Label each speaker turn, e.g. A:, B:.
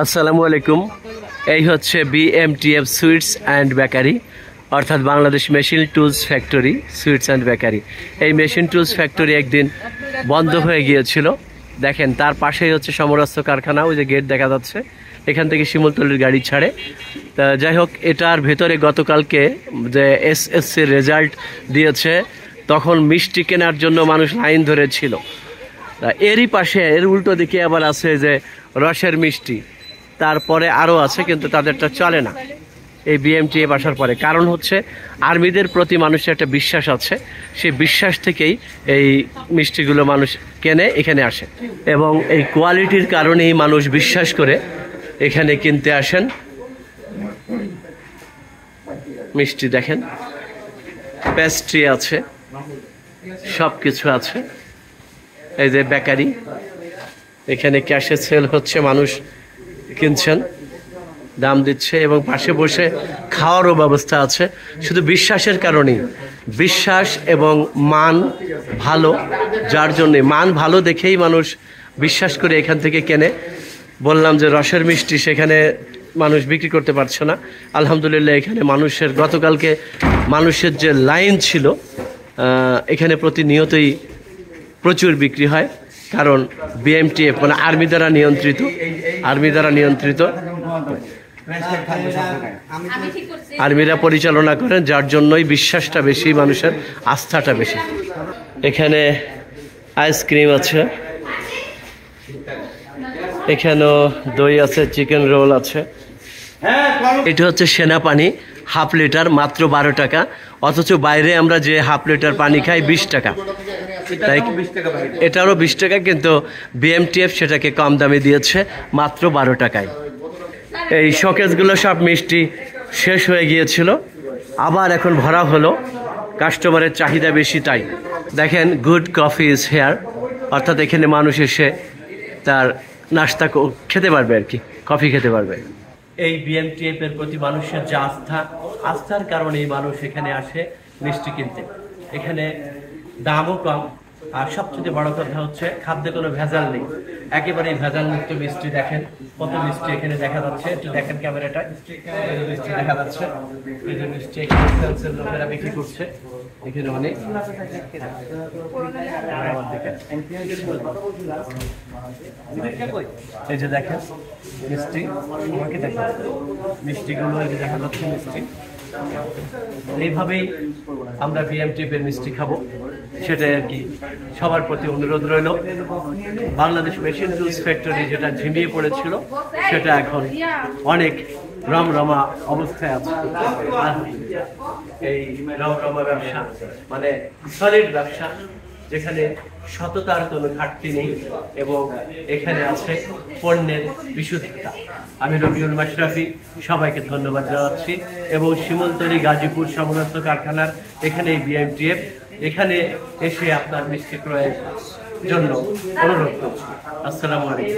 A: আসসালামু আলাইকুম। এই হচ্ছে বিএমটিএফ সুইটস অ্যান্ড বেকারি, অর্থাৎ Bangladesh machine tools factory sweets and bakery. এই মেশিন টুলস ফ্যাক্টরি একদিন বন্ধ হয়ে গিয়েছিল। দেখেন, তার পাশেই হচ্ছে সমরাস্ত্র কারখানা, ওই যে গেট দেখা যাচ্ছে, এখান থেকে শিমুলতলির গাড়ি ছাড়ে। তা যাই হোক, এটার ভেতরে গতকালকে যে এসএসসির রেজাল্ট দিয়েছে, তখন মিষ্টি কেনার জন্য মানুষ লাইন ধরেছিল। এরই পাশে এর উল্টো দিকে আবার আছে যে রসের মিষ্টি, তারপরে আরও আছে, কিন্তু তাদেরটা চলে না এই বিএমটিএফ আসার পরে। কারণ হচ্ছে আর্মিদের প্রতি মানুষের একটা বিশ্বাস আছে, সেই বিশ্বাস থেকেই এই মিষ্টিগুলো মানুষ কেনে, এখানে আসে, এবং এই কোয়ালিটির কারণেই মানুষ বিশ্বাস করে এখানে কিনতে আসেন। মিষ্টি দেখেন, পেস্ট্রি আছে, সব কিছু আছে। এই যে বেকারি, এখানে ক্যাশে সেল হচ্ছে, মানুষ কিনছেন, দাম দিচ্ছে, এবং পাশে বসে খাওয়ারও ব্যবস্থা আছে। শুধু বিশ্বাসের কারণেই, বিশ্বাস এবং মান ভালো, যার জন্যে মান ভালো দেখেই মানুষ বিশ্বাস করে এখান থেকে কেনে। বললাম যে রসের মিষ্টি সেখানে মানুষ বিক্রি করতে পারছে না। আলহামদুলিল্লাহ, এখানে মানুষের গতকালকে মানুষের যে লাইন ছিল, এখানে প্রতিনিয়তই প্রচুর বিক্রি হয়। কারণ বিএমটিএফ মানে আর্মি দ্বারা নিয়ন্ত্রিত, আর্মিরা পরিচালনা করেন, যার জন্যই বিশ্বাসটা বেশি, মানুষের আস্থাটা বেশি। এখানে আইসক্রিম আছে, এখানেও দই আছে, চিকেন রোল আছে। এটা হচ্ছে সেনাপানি, হাফ লিটার মাত্র 12 টাকা, অথচ বাইরে আমরা যে হাফ লিটার পানি খাই 20 টাকা, তাই এটারও 20 টাকা, কিন্তু বিএমটিএফ সেটাকে কম দামে দিয়েছে মাত্র 12 টাকায়। এই শোকেসগুলো সব মিষ্টি শেষ হয়ে গিয়েছিল, আবার এখন ভরা হলো, কাস্টমারের চাহিদা বেশি তাই। দেখেন, গুড কফি ইজ হেয়ার, অর্থাৎ এখানে মানুষ এসে তার নাস্তা খেতে পারবে, আর কি কফি খেতে পারবে। এই বিএমটিএফ এর প্রতি মানুষের যে আস্থার কারণেই মানুষ এখানে আসে মিষ্টি কিনতে। এখানে দামও কম, আর সবচেয়ে বড় কথা হচ্ছে খাদ্যে কোনো ভেজাল নেই, একেবারেই ভেজাল মুক্ত মিষ্টি। দেখেন কত মিষ্টি এখানে দেখা যাচ্ছে, একটু দেখেন ক্যামেরাটা, মিষ্টি দেখা যাচ্ছে, এই যে মিষ্টি এখানে লোকেরা বিক্রি করছে, এখানে অনেক। এই যে দেখেন মিষ্টি, আমাকে দেখেন মিষ্টিগুলো, এই যে দেখা যাচ্ছে মিষ্টি। এইভাবেই আমরা বিএমটিএফ এর মিষ্টি খাবো, সেটাই আর কি সবার প্রতি অনুরোধ রইল। বাংলাদেশ মেশিন টুলস ফ্যাক্টরি যেটা ঝিমিয়ে পড়েছিল, সেটা এখন অনেক রমরমা অবস্থায় আছে। আর এই রমরমা ব্যবসা মানে সলিড ব্যবসা, যেখানে সততার কোনো ঘাটতি নেই, এবং এখানে আছে পণ্যের বিশুদ্ধতা। আমি রবিউল মাশরাফি, সবাইকে ধন্যবাদ জানাচ্ছি, এবং শিমুলতলি গাজীপুর সমরাস্ত্র কারখানার এখানে বিএমটিএফ, এখানে এসে আপনার মিষ্টি ক্রয়ের জন্য অনুরোধ করছি। আসসালামু আলাইকুম।